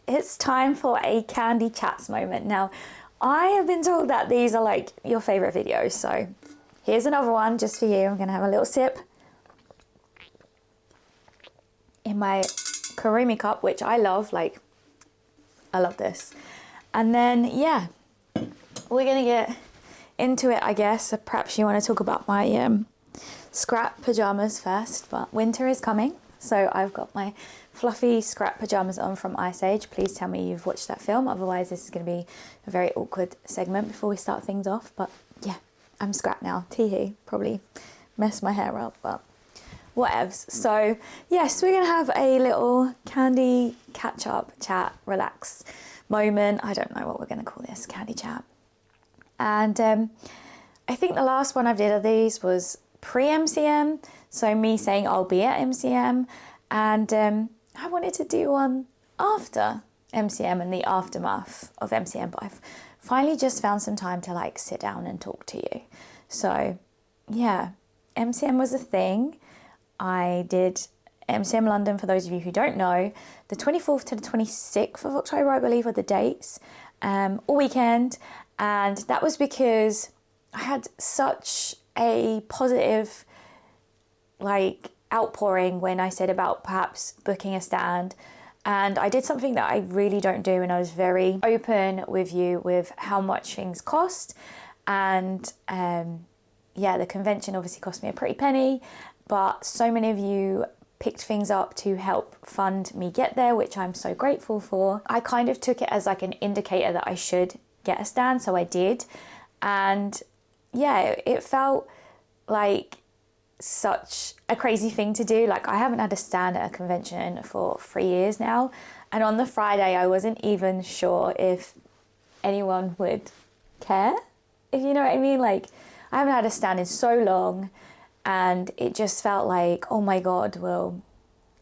it's time for a candy chats moment. Now, I have been told that these are like your favorite videos, so here's another one just for you. I'm gonna have a little sip in my Karumi cup, which I love. Like, I love this. And then, yeah, we're gonna get into it, I guess. So perhaps you want to talk about my scrap pajamas first, but winter is coming, so I've got my fluffy scrap pajamas on from Ice Age. Please tell me you've watched that film, otherwise this is going to be a very awkward segment before we start things off. But yeah, I'm scrap now. Teehee, probably messed my hair up, but whatevs. So yes, we're going to have a little candy catch up, chat, relax moment. I don't know what we're going to call this, candy chat. And I think the last one I did of these was pre-MCM, so me saying I'll be at MCM, and I wanted to do one after MCM and the aftermath of MCM, but I've finally just found some time to like sit down and talk to you. So yeah, MCM was a thing. I did MCM London, for those of you who don't know, the 24th to the 26th of October, I believe, are the dates, all weekend. And that was because I had such a positive like outpouring when I said about perhaps booking a stand, and I did something that I really don't do, and I was very open with you with how much things cost. And yeah, the convention obviously cost me a pretty penny, but so many of you picked things up to help fund me get there, which I'm so grateful for. I kind of took it as like an indicator that I should get a stand, so I did. And yeah, it felt like such a crazy thing to do. Like, I haven't had a stand at a convention for 3 years now, and on the Friday I wasn't even sure if anyone would care, if you know what I mean. Like, I haven't had a stand in so long, and it just felt like, oh my god, will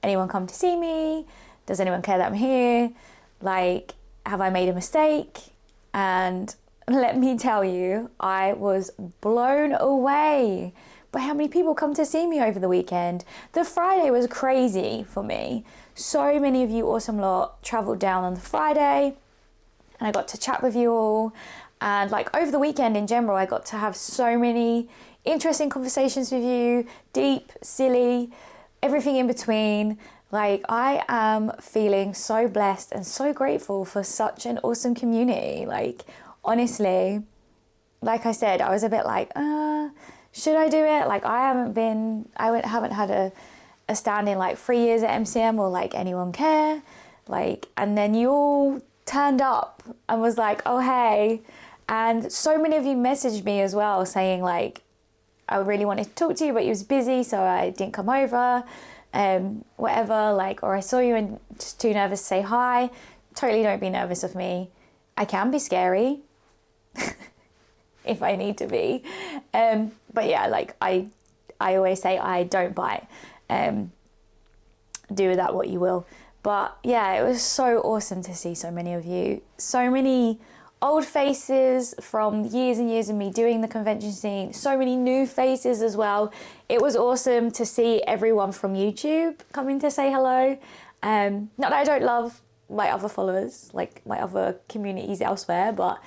anyone come to see me? Does anyone care that I'm here? Like, have I made a mistake? And let me tell you, I was blown away by how many people come to see me over the weekend. The Friday was crazy for me. So many of you awesome lot travelled down on the Friday, and I got to chat with you all. And like over the weekend in general, I got to have so many interesting conversations with you, deep, silly, everything in between. Like, I am feeling so blessed and so grateful for such an awesome community. Like, honestly, like I said, I was a bit like, should I do it? Like, I haven't had a stand in like 3 years at MCM, or like anyone care. Like, and then you all turned up and was like, oh, hey. And so many of you messaged me as well saying like, I really wanted to talk to you, but you was busy, so I didn't come over. Whatever, like, or I saw you and just too nervous to say hi. Totally don't be nervous of me. I can be scary if I need to be. But yeah, like I always say, I don't bite. Do with that what you will. But yeah, it was so awesome to see so many of you. So many old faces from years and years of me doing the convention scene. So many new faces as well. It was awesome to see everyone from YouTube coming to say hello. Not that I don't love my other followers, like my other communities elsewhere, but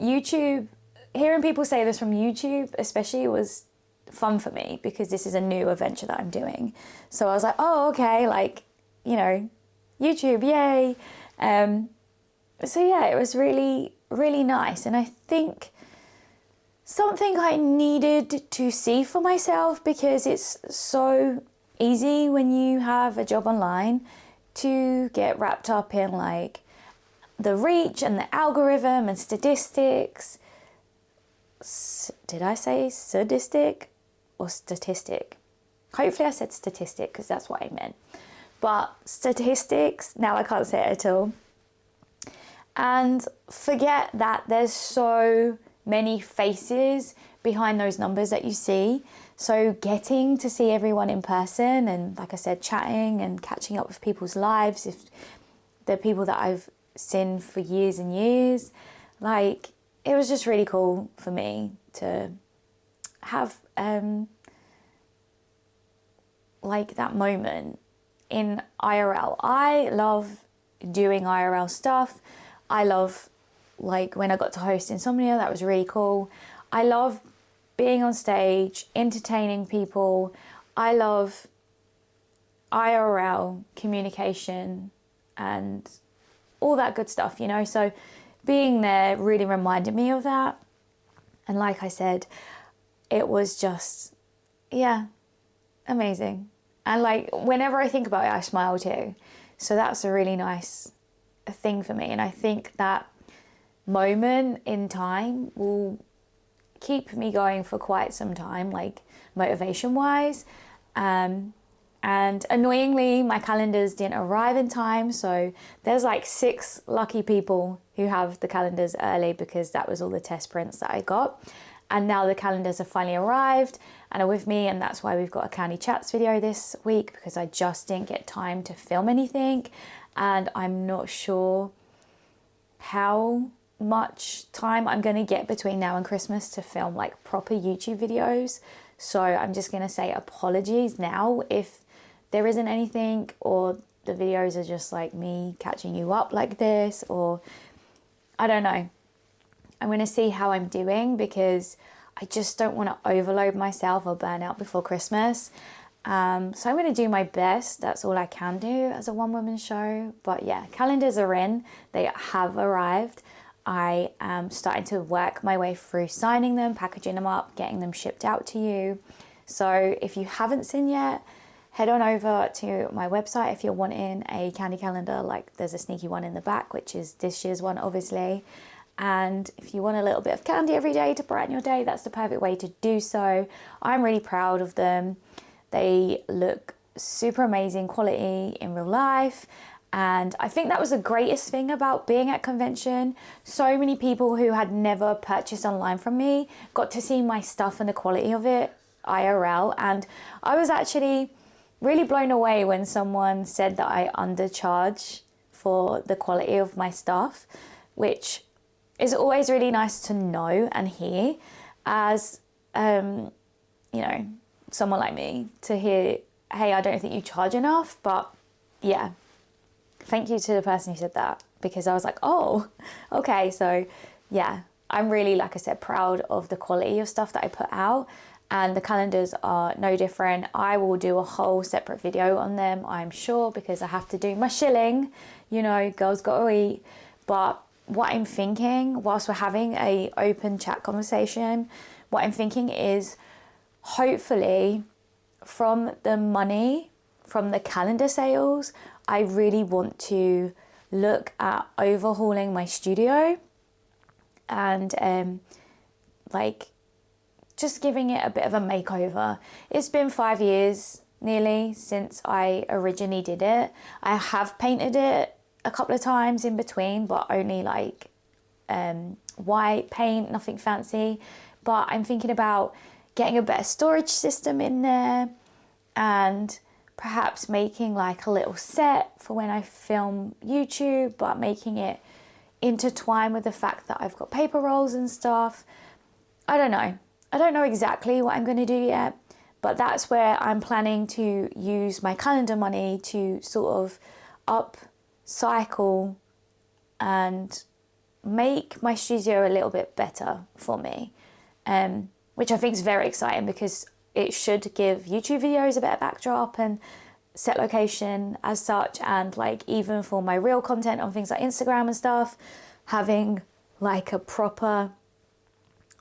YouTube, hearing people say this from YouTube especially, was fun for me, because this is a new adventure that I'm doing. So I was like, oh, okay, like, you know, YouTube, yay. So yeah, it was really, really nice. And I think something I needed to see for myself, because it's so easy when you have a job online to get wrapped up in like the reach and the algorithm and statistics. Did I say sadistic or statistic? Hopefully I said statistic, because that's what I meant. But statistics, now I can't say it at all. And forget that there's so many faces behind those numbers that you see. So getting to see everyone in person, and like I said, chatting and catching up with people's lives, if they're people that I've seen for years and years, like, it was just really cool for me to have like that moment in IRL. I love doing IRL stuff. I love, like, when I got to host Insomnia, that was really cool. I love being on stage, entertaining people. I love IRL communication and all that good stuff, you know. So being there really reminded me of that. And like I said, it was just, yeah, amazing. And like, whenever I think about it, I smile too. So that's a really nice thing for me. And I think that moment in time will keep me going for quite some time, like motivation wise. And annoyingly, my calendars didn't arrive in time. So there's like 6 lucky people who have the calendars early, because that was all the test prints that I got. And now the calendars have finally arrived and are with me. And that's why we've got a Candy Chats video this week, because I just didn't get time to film anything. And I'm not sure how much time I'm going to get between now and Christmas to film like proper YouTube videos. So I'm just going to say apologies now if there isn't anything, or the videos are just like me catching you up like this, or I don't know. I'm going to see how I'm doing, because I just don't want to overload myself or burn out before Christmas. So I'm going to do my best. That's all I can do as a one-woman show. But yeah, calendars are in. They have arrived. I am starting to work my way through signing them, packaging them up, getting them shipped out to you. So if you haven't seen yet, head on over to my website if you're wanting a candy calendar. Like, there's a sneaky one in the back, which is this year's one, obviously. And if you want a little bit of candy every day to brighten your day, that's the perfect way to do so. I'm really proud of them. They look super amazing quality in real life. And I think that was the greatest thing about being at convention. So many people who had never purchased online from me got to see my stuff and the quality of it IRL. And I was actually really blown away when someone said that I undercharge for the quality of my stuff, which is always really nice to know and hear as, you know, someone like me, to hear, hey, I don't think you charge enough. But yeah, thank you to the person who said that, because I was like, oh, okay. So yeah, I'm really, like I said, proud of the quality of stuff that I put out. And the calendars are no different. I will do a whole separate video on them, I'm sure, because I have to do my shilling. You know, girls gotta eat. But what I'm thinking, whilst we're having a open chat conversation, what I'm thinking is, hopefully from the money from the calendar sales, I really want to look at overhauling my studio and like just giving it a bit of a makeover. It's been 5 years nearly since I originally did it. I have painted it a couple of times in between, but only like white paint, nothing fancy. But I'm thinking about getting a better storage system in there, and perhaps making like a little set for when I film YouTube, but making it intertwine with the fact that I've got paper rolls and stuff. I don't know. I don't know exactly what I'm going to do yet, but that's where I'm planning to use my calendar money to sort of upcycle and make my studio a little bit better for me, which I think is very exciting, because it should give YouTube videos a better backdrop and set location as such. And like, even for my real content on things like Instagram and stuff, having like a proper,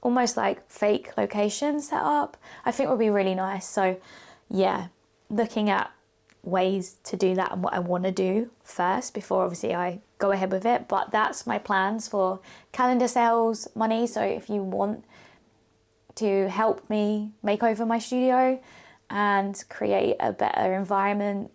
almost like fake location set up, I think would be really nice. So yeah, looking at ways to do that and what I want to do first before obviously I go ahead with it. But that's my plans for calendar sales money. So if you want to help me make over my studio and create a better environment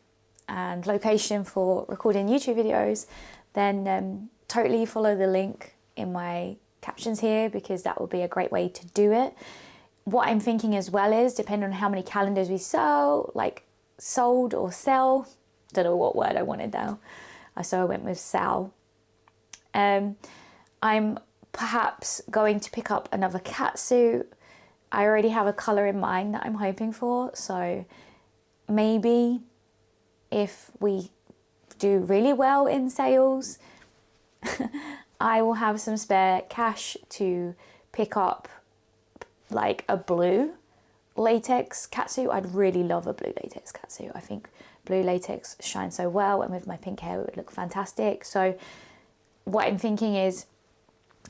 and location for recording YouTube videos, then totally follow the link in my captions here, because that will be a great way to do it. What I'm thinking as well is, depending on how many calendars we sell, like sold or sell, don't know what word I wanted now, so I went with sell. I'm perhaps going to pick up another cat suit. I already have a colour in mind that I'm hoping for, so maybe if we do really well in sales, I will have some spare cash to pick up like a blue latex catsuit. I'd really love a blue latex catsuit. I think blue latex shines so well, and with my pink hair it would look fantastic. So what I'm thinking is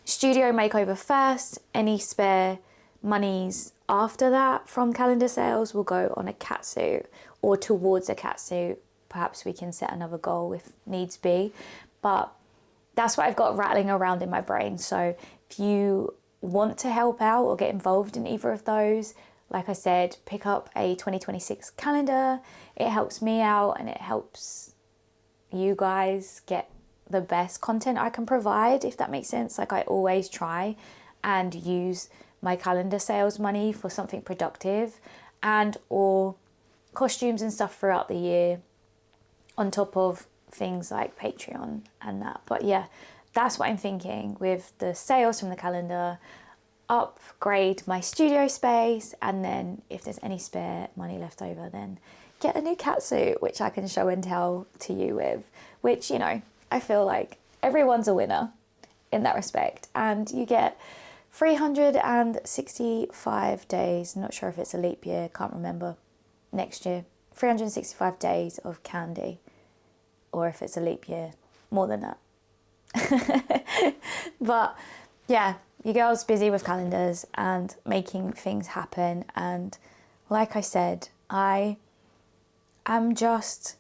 studio makeover first, any spare monies after that from calendar sales will go on a catsuit or towards a catsuit. Perhaps we can set another goal if needs be, but that's what I've got rattling around in my brain. So if you want to help out or get involved in either of those, like I said, pick up a 2026 calendar. It helps me out and it helps you guys get the best content I can provide, if that makes sense. Like, I always try and use my calendar sales money for something productive and or costumes and stuff throughout the year, on top of things like Patreon and that. But yeah, that's what I'm thinking with the sales from the calendar. Upgrade my studio space, and then if there's any spare money left over, then get a new catsuit which I can show and tell to you with, which, you know, I feel like everyone's a winner in that respect. And you get 365 days, not sure if it's a leap year, can't remember, next year, 365 days of candy, or if it's a leap year, more than that. But yeah, your girl's busy with calendars and making things happen. And like I said, I am just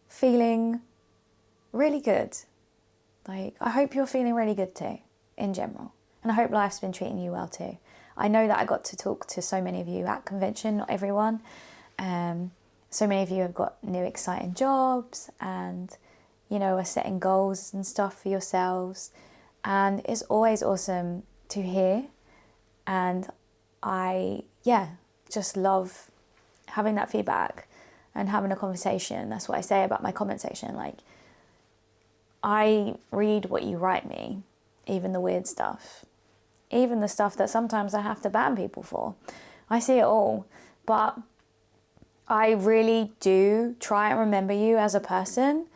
feeling really good. Like, I hope you're feeling really good too, in general. And I hope life's been treating you well too. I know that I got to talk to so many of you at convention, not everyone. So many of you have got new exciting jobs and, you know, are setting goals and stuff for yourselves. And it's always awesome to hear. And I, just love having that feedback and having a conversation. That's what I say about my comment section. Like, I read what you write me, even the weird stuff, even the stuff that sometimes I have to ban people for. I see it all, but I really do try and remember you as a person.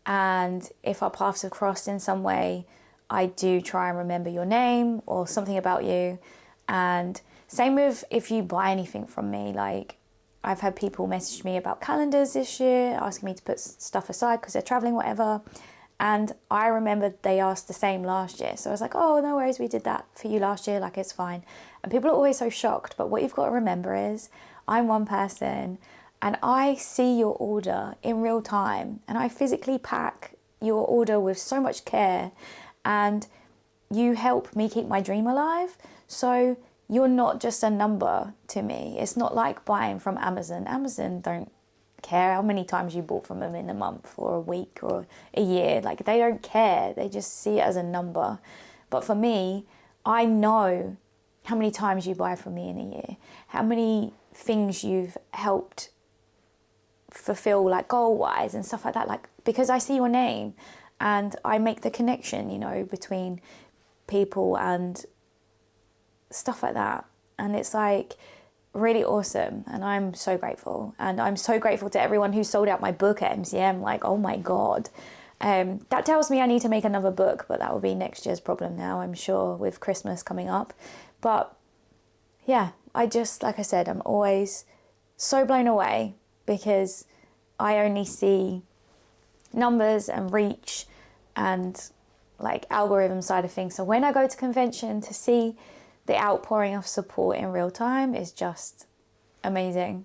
And if our paths have crossed in some way, I do try and remember your name or something about you. And same with if you buy anything from me. Like, I've had people message me about calendars this year, asking me to put stuff aside because they're traveling, whatever. And I remember they asked the same last year. So I was like, oh, no worries, we did that for you last year, like, it's fine. And people are always so shocked. But what you've got to remember is I'm one person and I see your order in real time. And I physically pack your order with so much care. And you help me keep my dream alive. So you're not just a number to me. It's not like buying from Amazon. Amazon don't care how many times you bought from them in a month or a week or a year. Like, they don't care. They just see it as a number. But for me, I know how many times you buy from me in a year, how many things you've helped fulfill, like, goal-wise and stuff like that. Like, because I see your name and I make the connection, you know, between people and stuff like that. And it's like really awesome. And I'm so grateful. And I'm so grateful to everyone who sold out my book at MCM. Like, oh my God. That tells me I need to make another book, but that will be next year's problem now, I'm sure, with Christmas coming up. But yeah, I just, like I said, I'm always so blown away because I only see numbers and reach and like algorithm side of things. So when I go to convention, to see the outpouring of support in real time is just amazing,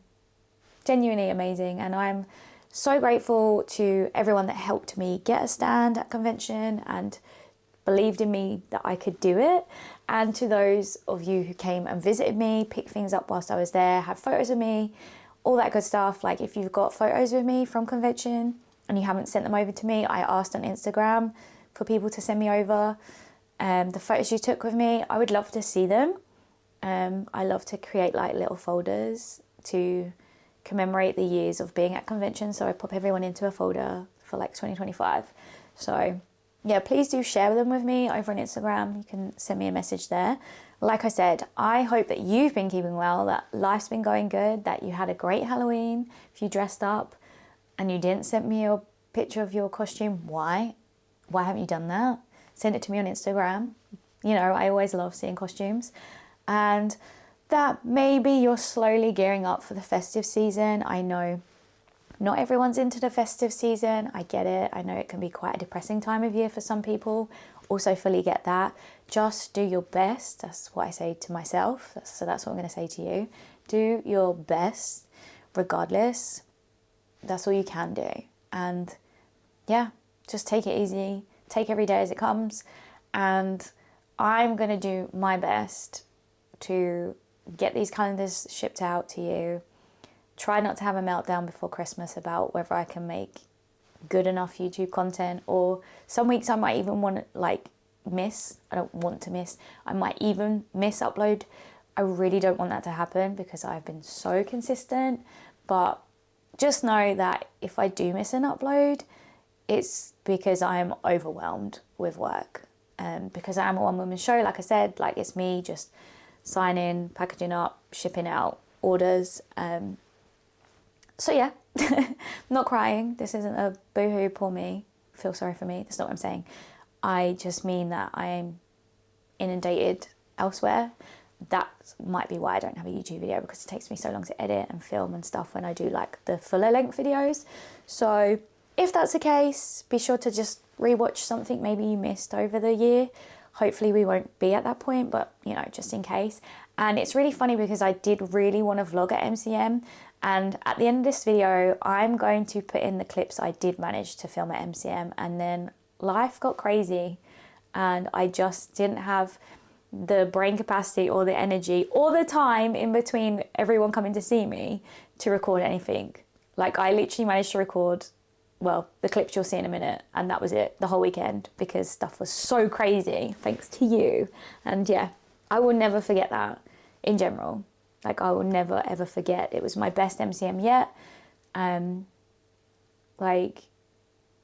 genuinely amazing. And I'm so grateful to everyone that helped me get a stand at convention and believed in me that I could do it. And to those of you who came and visited me, picked things up whilst I was there, had photos of me, all that good stuff. Like, if you've got photos with me from convention and you haven't sent them over to me, I asked on Instagram for people to send me over the photos you took with me. I would love to see them. I love to create like little folders to commemorate the years of being at convention. So I pop everyone into a folder for like 2025. So yeah, please do share them with me over on Instagram. You can send me a message there. Like I said, I hope that you've been keeping well, that life's been going good, that you had a great Halloween if you dressed up and you didn't send me your picture of your costume. Why haven't you done that? Send it to me on Instagram. You know, I always love seeing costumes. And that maybe you're slowly gearing up for the festive season. I know not everyone's into the festive season. I get it. I know it can be quite a depressing time of year for some people. Also fully get that. Just do your best. That's what I say to myself. So that's what I'm going to say to you. Do your best regardless. That's all you can do. And yeah, just take it easy. Take every day as it comes. And I'm going to do my best to get these calendars shipped out to you. Try not to have a meltdown before Christmas about whether I can make good enough YouTube content, or some weeks I might even want to miss. I don't want to miss. I might even miss upload. I really don't want that to happen because I've been so consistent. But just know that if I do miss an upload, it's because I'm overwhelmed with work. Because I am a one-woman show, like I said, like it's me just signing, packaging up, shipping out orders. So yeah, I'm not crying. This isn't a boohoo, poor me, feel sorry for me. That's not what I'm saying. I just mean that I am inundated elsewhere. That might be why I don't have a YouTube video, because it takes me so long to edit and film and stuff when I do like the fuller length videos. So if that's the case, be sure to just rewatch something maybe you missed over the year. Hopefully we won't be at that point, but you know, just in case. And it's really funny because I did really want to vlog at MCM, and at the end of this video I'm going to put in the clips I did manage to film at MCM, and then life got crazy and I just didn't have the brain capacity or the energy or the time in between everyone coming to see me to record anything. Like I literally managed to record, well, the clips you'll see in a minute, and that was it the whole weekend because stuff was so crazy thanks to you. And yeah, I will never forget that in general. Like I will never ever forget. It was my best MCM yet. Like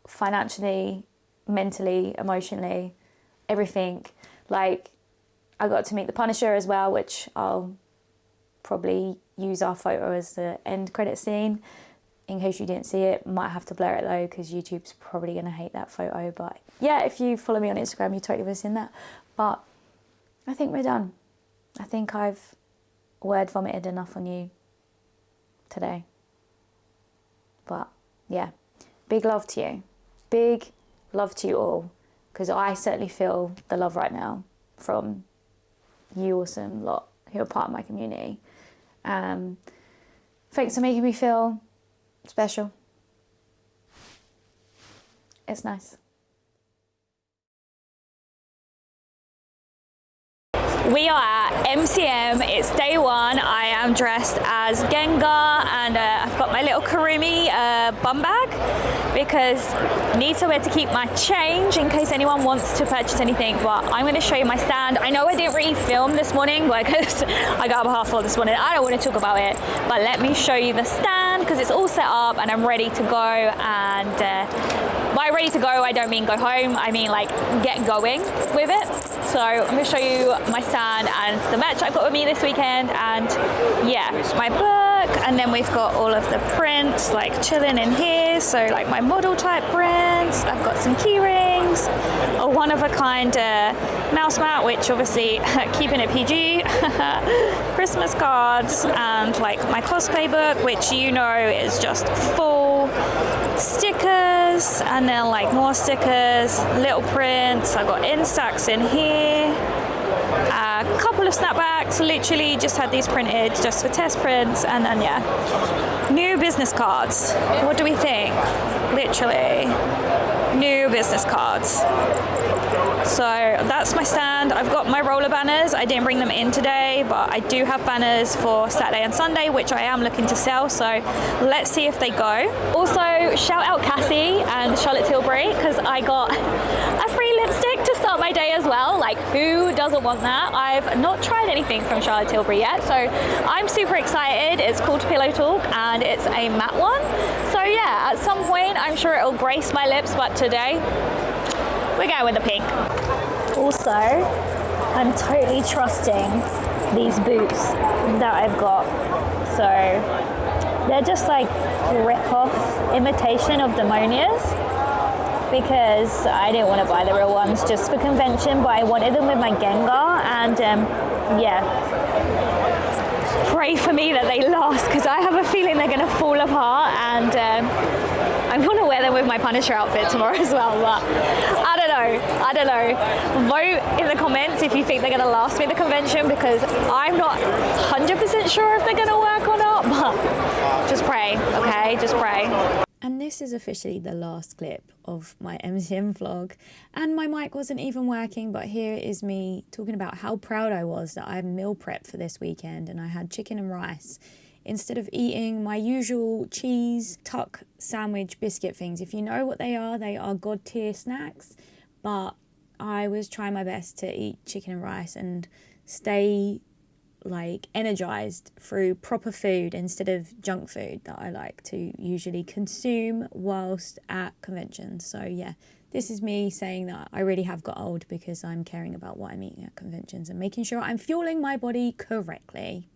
financially, mentally, emotionally, everything. Like I got to meet the Punisher as well, which I'll probably use our photo as the end credit scene. In case you didn't see it, might have to blur it though because YouTube's probably going to hate that photo. But yeah, if you follow me on Instagram, you totally would have seen that. But I think we're done. I think I've word vomited enough on you today. But yeah, big love to you. Big love to you all, because I certainly feel the love right now from you awesome lot who are part of my community. Thanks for making me feel special. It's nice. We are at MCM, it's day one. I am dressed as Gengar and I've got my little Karumi bum bag because I need somewhere to keep my change in case anyone wants to purchase anything. But I'm going to show you my stand. I know I didn't really film this morning because I got up at 4:30 this morning. I don't want to talk about it, but let me show you the stand because it's all set up and I'm ready to go. And by ready to go, I don't mean go home, I mean like get going with it. So I'm going to show you my stand and the merch I've got with me this weekend, and yeah, my book, and then we've got all of the prints like chilling in here, so like my model type prints. I've got some key rings, a one of a kind mouse mat, which obviously keeping it PG, Christmas cards, and like my cosplay book, which you know is just full stickers, and then like more stickers, little prints. I've got Instax in here, a couple of snapbacks, literally just had these printed just for test prints, and then yeah, new business cards. What do we think? Literally new business cards. So that's my stand. I've got my roller banners. I didn't bring them in today, but I do have banners for Saturday and Sunday, which I am looking to sell. So let's see if they go. Also, shout out Cassie and Charlotte Tilbury, because I got a free lipstick to start my day as well. Like, who doesn't want that? I've not tried anything from Charlotte Tilbury yet, so I'm super excited. It's called Pillow Talk and it's a matte one. So yeah, at some point, I'm sure it'll grace my lips, but today, we're going with the pink. Also, I'm totally trusting these boots that I've got. So They're just like rip-off imitation of Demonias, because I didn't want to buy the real ones just for convention, but I wanted them with my Gengar, and yeah. Pray for me that they last, because I have a feeling they're going to fall apart, and I'm going to wear them with my Punisher outfit tomorrow as well, but I don't know. Vote in the comments if you think they're going to last me at the convention, because I'm not 100% sure if they're going to work or not, but just pray, okay? Just pray. And this is officially the last clip of my MCM vlog, and my mic wasn't even working, but here is me talking about how proud I was that I meal prepped for this weekend, and I had chicken and rice instead of eating my usual cheese tuck sandwich biscuit things. If you know what they are god tier snacks, but I was trying my best to eat chicken and rice and stay like energized through proper food instead of junk food that I like to usually consume whilst at conventions. So yeah, this is me saying that I really have got old because I'm caring about what I'm eating at conventions and making sure I'm fueling my body correctly.